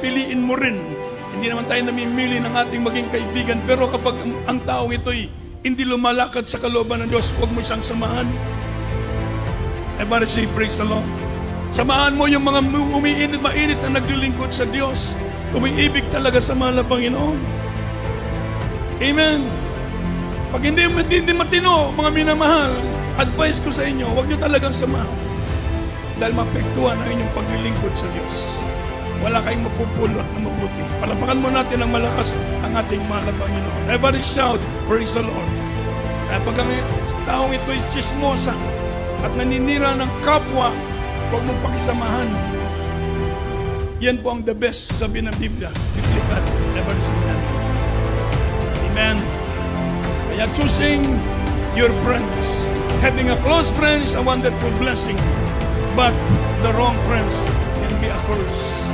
Piliin mo rin. Hindi naman tayo namimili ng ating maging kaibigan, pero kapag ang taong ito'y hindi lumalakad sa kalooban ng Diyos, huwag mo siyang samahan. Everybody say, praise the Lord. Samahan mo yung mga mainit na naglilingkod sa Diyos. Tumiibig talaga sa mahal na Panginoon. Amen. Pag hindi matino, mga minamahal, advice ko sa inyo, huwag nyo talagang samahan. Dahil mapektuhan ang inyong paglilingkod sa Diyos. Wala kayong mapupulot na mabuti. Palapakan mo natin ng malakas ang ating mahal na Panginoon. Everybody shout, praise the Lord. Kaya pag ang taong ito ay chismosa at naninira ng kapwa, huwag mong pakisamahan. Yan po ang the best sabi ng Biblia. Biblikal. Never say that. Amen. Kaya choosing your friends. Having a close friend is a wonderful blessing. But the wrong friends can be a curse.